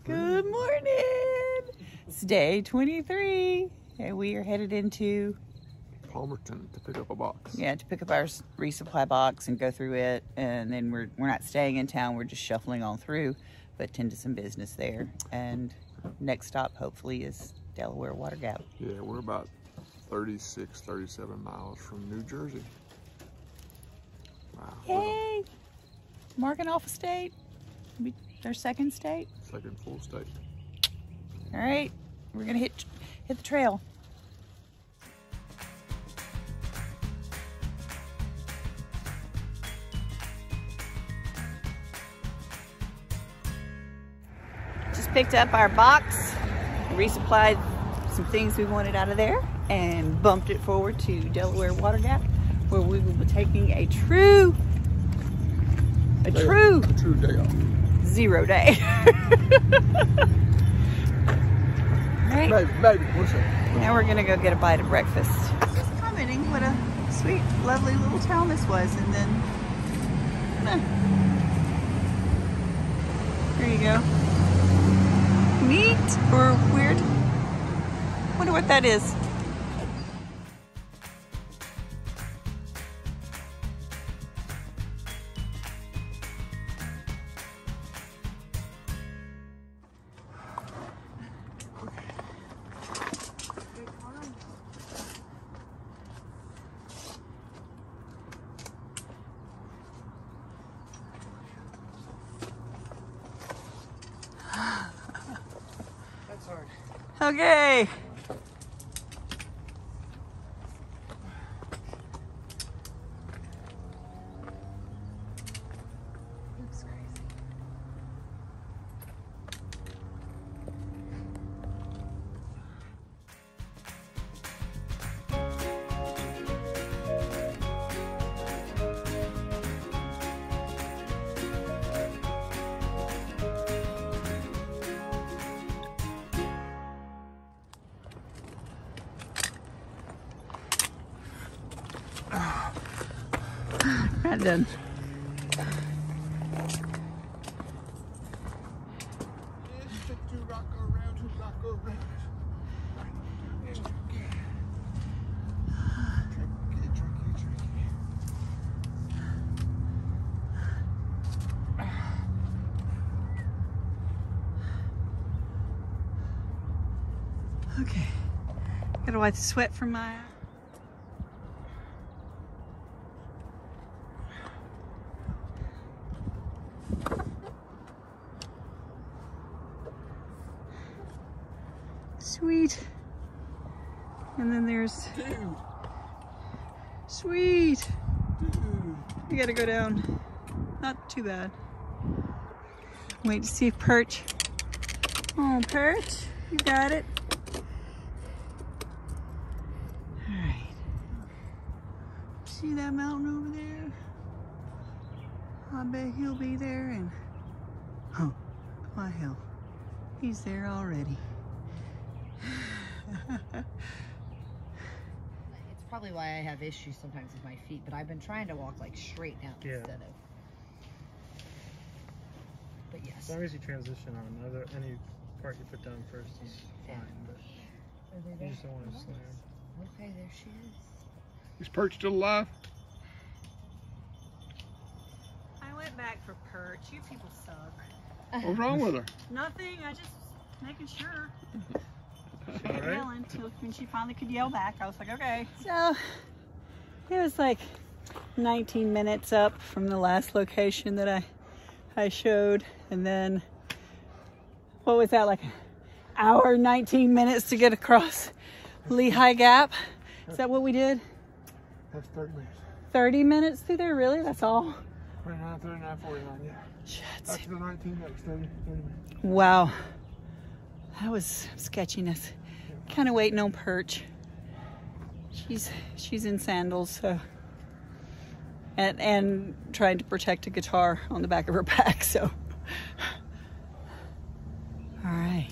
Good morning. It's day 23 and we are headed into Palmerton to pick up a box. Yeah, to pick up our resupply box and go through it, and then we're not staying in town, we're just shuffling on through, but tend to some business there. And next stop hopefully is Delaware Water Gap. Yeah, we're about 36, 37 miles from New Jersey. Wow. Yay! Marking off a state. Our second state. Second full state. All right, we're gonna hit the trail. Just picked up our box, resupplied some things we wanted out of there, and bumped it forward to Delaware Water Gap, where we will be taking a true day off. 0 day. Right. Baby, what's up? Now we're gonna go get a bite of breakfast. Just commenting what a sweet, lovely little town this was, and then there you go. Neat or weird? Wonder what that is. Okay. Looks crazy. Not done. Okay, gotta wipe the sweat from my eye. Sweet. And then there's sweet. We gotta go down. Not too bad. Wait to see if Perch. Oh, Perch, you got it. All right. See that mountain over there? I bet he'll be there, and oh, my hell, he's there already. It's probably why I have issues sometimes with my feet, but I've been trying to walk like straight down instead of. But yes. As long as you transition on any part you put down first is fine, but you just don't want to slam. Okay, there she is. Is Perch still alive? I went back for Perch. You people suck. What's wrong with her? Nothing. I just making sure. All right. Yelling until when she finally could yell back. I was like, okay. So it was like 19 minutes up from the last location that I showed, and then what was that, like an hour 19 minutes to get across Leigh High Gap? Is that what we did? That's 30 minutes. 30 minutes through there? Really? That's all? 29, 39, 49, yeah. After the 19 minutes, 30 minutes. Wow. That was sketchiness. Kind of waiting on Perch. She's in sandals, so, and trying to protect a guitar on the back of her back, so. All right.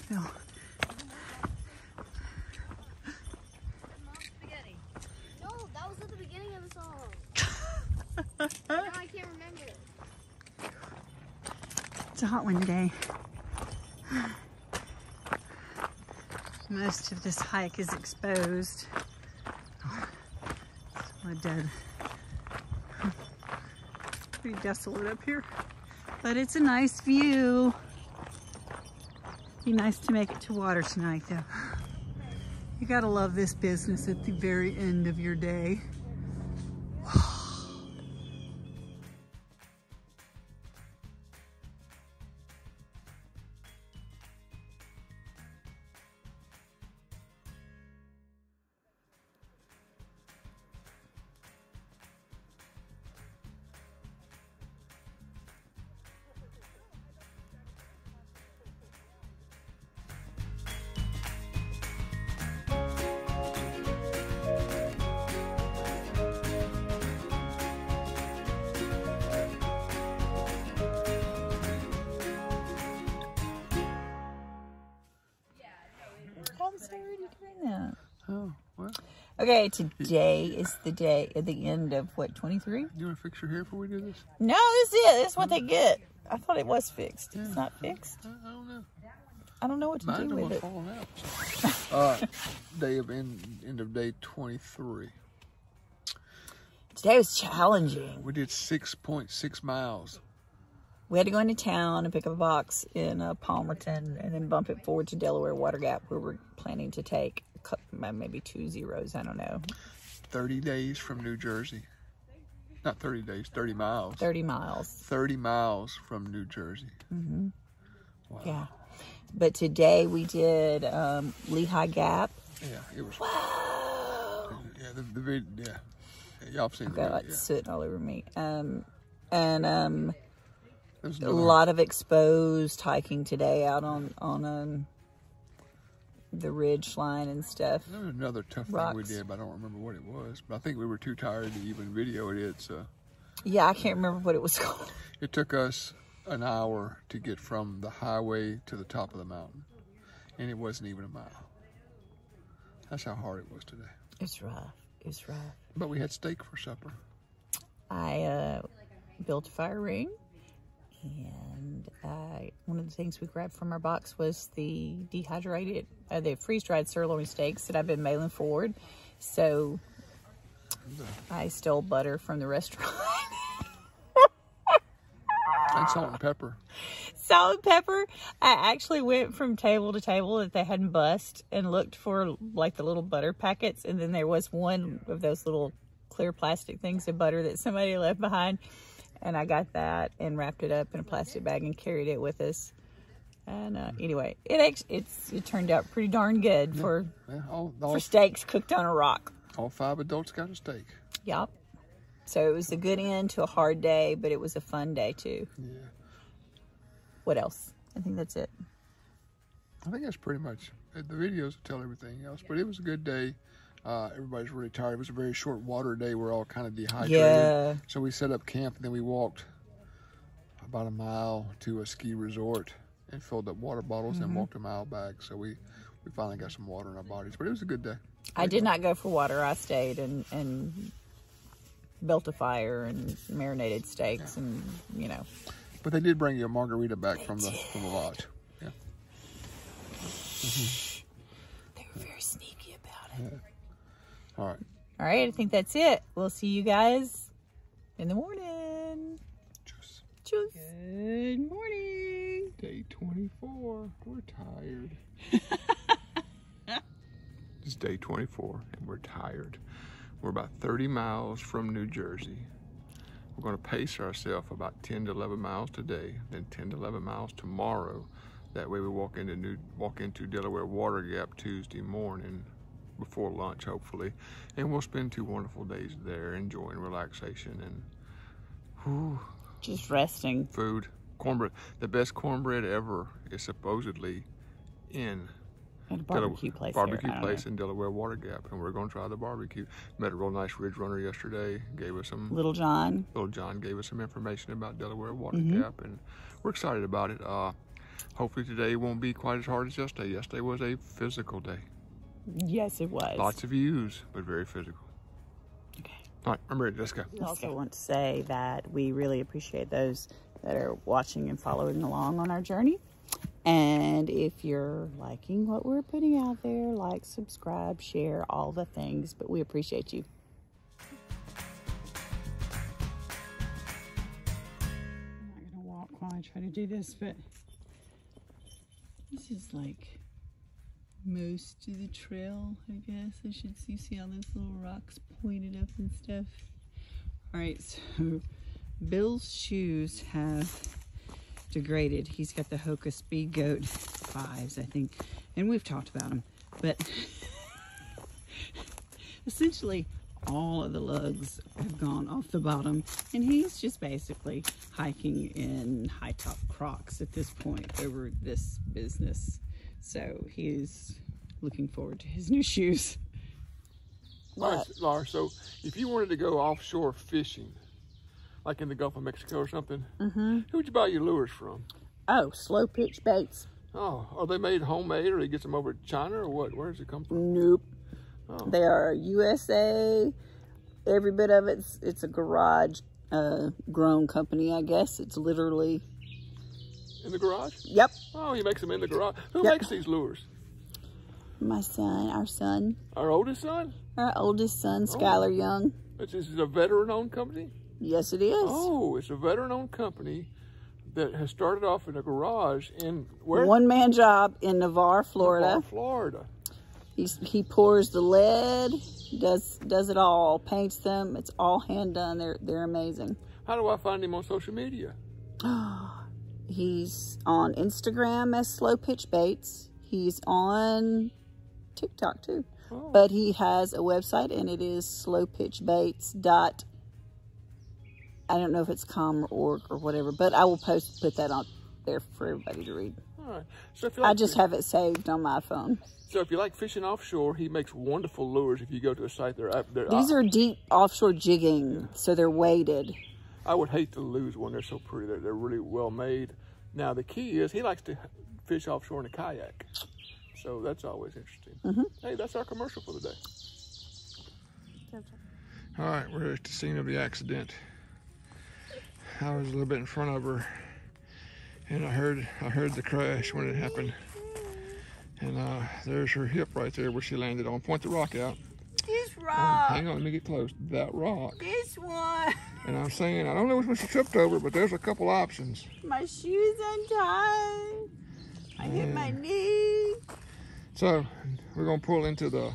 Phil. No, that was at the beginning of the song. Now I can't remember. It's a hot one today. Most of this hike is exposed. It's all dead. Pretty desolate up here, but it's a nice view. Be nice to make it to water tonight though. You gotta love this business at the very end of your day. I'm sorry you're doing that. Oh, well. Okay, today is the day at the end of what, 23? You want to fix your hair before we do this? No, this is it. This is what they get. I thought it was fixed. It's not fixed. I don't know. I don't know what to Mine do with it. falling out. Day of end of day 23. Today was challenging. We did 6.6 miles. We had to go into town and pick up a box in Palmerton and then bump it forward to Delaware Water Gap where we're planning to take maybe 2 zeros. I don't know. 30 days from New Jersey. Not 30 days, 30 miles. 30 miles. 30 miles from New Jersey. Mm-hmm. Wow. Yeah. But today we did Leigh High Gap. Yeah, it was. Wow. Yeah, the video. Yeah, y'all seen the Got video. like soot all over me. And There's a lot of exposed hiking today out on the ridge line and stuff. There was another tough thing we did, but I don't remember what it was. But I think we were too tired to even video it. So yeah, I can't remember what it was called. it took us an hour to get from the highway to the top of the mountain, and it wasn't even a mile. That's how hard it was today. It's rough. It's rough. But we had steak for supper. I built a fire ring, and one of the things we grabbed from our box was the the freeze-dried sirloin steaks that I've been mailing forward. So I stole butter from the restaurant. And salt and pepper. Salt and pepper. I actually went from table to table that they hadn't bust and looked for like the little butter packets, and then there was one of those little clear plastic things of butter that somebody left behind, and I got that and wrapped it up in a plastic bag and carried it with us. And anyway, it turned out pretty darn good for steaks cooked on a rock. All 5 adults got a steak. Yep. So it was a good end to a hard day, but it was a fun day too. Yeah. What else? I think that's it. I think that's pretty much it. The videos tell everything else, but it was a good day. Everybody's really tired. It was a very short water day. We're all kind of dehydrated. Yeah. So we set up camp, and then we walked about a mile to a ski resort and filled up water bottles and walked a mile back. So we finally got some water in our bodies, but it was a good day. I did not go for water. I stayed and built a fire and marinated steaks and, you know. But they did bring you a margarita back from the lodge. Yeah. They were very sneaky about it. Yeah. All right. All right, I think that's it. We'll see you guys in the morning. Cheers. Cheers. Good morning. Day 24. We're tired. It's day 24, and we're tired. We're about 30 miles from New Jersey. We're going to pace ourselves about 10 to 11 miles today, then 10 to 11 miles tomorrow. That way we walk into Delaware Water Gap Tuesday morning before lunch, hopefully. And we'll spend 2 wonderful days there enjoying relaxation and just resting. Food. Cornbread. The best cornbread ever is supposedly in At a barbecue place. In Delaware Water Gap, and we're going to try the barbecue. Met a real nice ridge runner yesterday. Gave us some. Little John gave us some information about Delaware Water Gap, and we're excited about it. Hopefully today won't be quite as hard as yesterday. Yesterday was a physical day. Yes, it was. Lots of views, but very physical. Okay. All right, I'm ready. Let's go. I also want to say that we really appreciate those that are watching and following along on our journey. And if you're liking what we're putting out there, like, subscribe, share, all the things. But we appreciate you. I'm not going to walk while I try to do this, but this is like most of the trail, I guess. You see all those little rocks pointed up and stuff. All right, so Bill's shoes have degraded. He's got the Hoka Speed Goat 5s, I think, and we've talked about them, but essentially all of the lugs have gone off the bottom, and he's just basically hiking in high top Crocs at this point over this business. So he's looking forward to his new shoes. All right, Laura, so if you wanted to go offshore fishing, like in the Gulf of Mexico or something, who'd you buy your lures from? Oh, Slow Pitch Baits. Oh, are they made homemade, or he gets them over to China, or what? Where does it come from? Nope. Oh. They are USA. Every bit of it's a garage grown company, I guess. It's literally In the garage? Yep. Oh, he makes them in the garage. Who Yep. makes these lures? My son, our son, Our oldest son? our oldest son, Skylar Young. This is a veteran-owned company? Yes, it is. Oh, it's a veteran-owned company that has started off in a garage in where? One-man job in Navarre, Florida. Navarre, Florida. He pours the lead, does it all, paints them. It's all hand done. They're amazing. How do I find him on social media? He's on Instagram as Slow Pitch Baits. He's on TikTok too. Oh. But he has a website, and it is slowpitchbaits. I don't know if it's .com or .org or whatever, but I will put that on there for everybody to read. All right. So if you like I just have it saved on my phone. So if you like fishing offshore, he makes wonderful lures. If you go to a site, These are deep offshore jigging, so they're weighted. I would hate to lose one. They're so pretty. They're really well made. Now the key is he likes to fish offshore in a kayak, so that's always interesting. Hey, that's our commercial for the day. All right, we're at the scene of the accident. I was a little bit in front of her, and I heard the crash when it happened. And there's her hip right there where she landed on. Point the rock out. This rock. Hang on, let me get close. That rock. This one. And I'm saying, I don't know which one she tripped over, but there's a couple options. My shoe's untied. I hit my knee. So we're gonna pull into the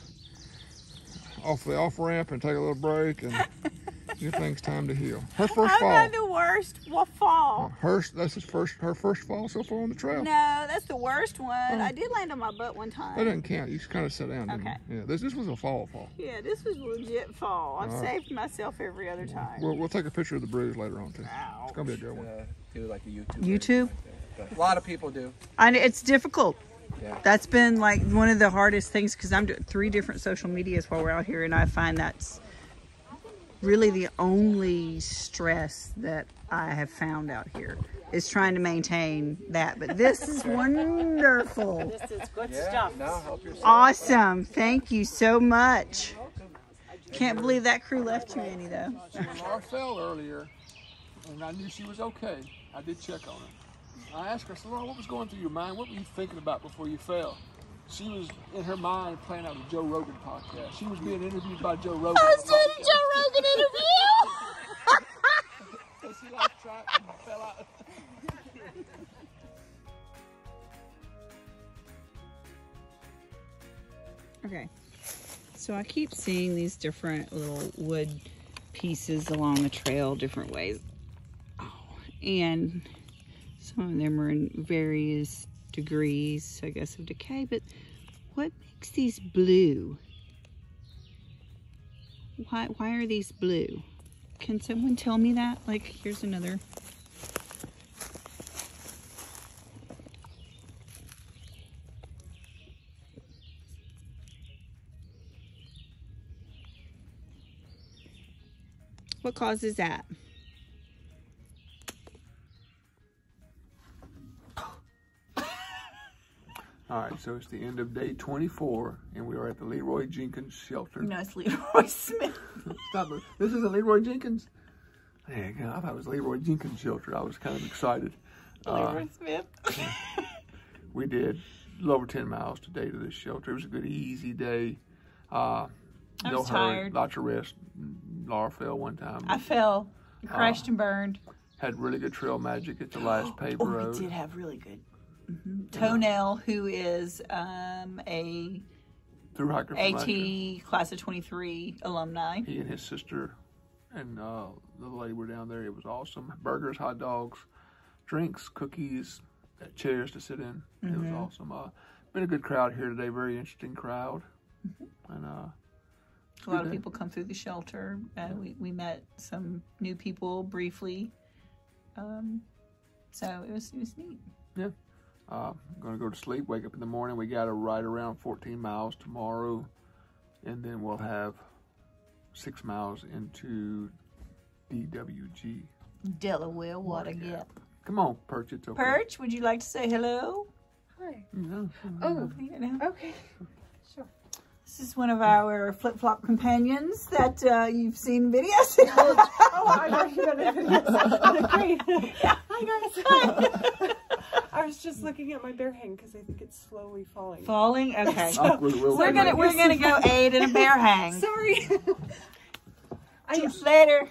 off ramp and take a little break, and everything's time to heal. Her first fall. I've had the worst fall. That's her first fall so far on the trail. No, that's the worst one. I did land on my butt one time. That doesn't count. You just kind of sit down. Okay. Yeah, this was a fall. Yeah, this was legit fall. I've saved myself every other time. We'll take a picture of the bruise later on too. Ow. It's gonna be a good one. Do like a YouTube. YouTube? But a lot of people do. And it's difficult. Yeah. That's been like one of the hardest things, because I'm doing 3 different social medias while we're out here, and I find that's really the only stress that I have found out here is trying to maintain that. But this is wonderful. This is good stuff. No, help yourself. Awesome. Thank you so much. Can't believe that crew left you any, though. Laura fell earlier, and I knew she was okay. I did check on her. I asked her, I said, Laura, what was going through your mind? What were you thinking about before you fell? She was, in her mind, playing out the Joe Rogan podcast. She was being interviewed by Joe Rogan. I was doing a Joe Rogan interview. So she like tried and fell out. Okay, so I keep seeing these different little wood pieces along the trail, different ways. Oh, and some of them are in various degrees, I guess, of decay. But what makes these blue? Why are these blue? Can someone tell me that? Like, here's another. What causes that? All right, so it's the end of day 24, and we are at the Leroy Jenkins shelter. No, it's Leroy Smith. Stop it. This isn't Leroy Jenkins? Hey, I thought it was Leroy Jenkins shelter. I was kind of excited. Leroy Smith. We did a little over 10 miles today to this shelter. It was a good, easy day. I was tired. Lots of rest. Laura fell one time. I fell. I crashed and burned. Had really good trail magic at the last paved road. We did have really good. Tonell, who is a Thru-Hiker from AT class of 23 alumni. He and his sister and the lady were down there. It was awesome. Burgers, hot dogs, drinks, cookies, chairs to sit in. It was awesome. Been a good crowd here today. Very interesting crowd. And a lot of people come through the shelter. We met some new people briefly. So it was neat. Yeah. I'm going to go to sleep, wake up in the morning. We got to ride around 14 miles tomorrow, and then we'll have 6 miles into DWG. Delaware Water Gap. Come on, Perch, it's okay. Perch, would you like to say hello? Hi. No. Oh, You know. okay. Sure. This is one of our flip-flop companions that you've seen videos. Oh, I know you got a video. Great. Yeah. Hi, guys. I was just looking at my bear hang because I think it's slowly falling. Falling? Okay. We're We're gonna go aid in a bear hang. Sorry. Later.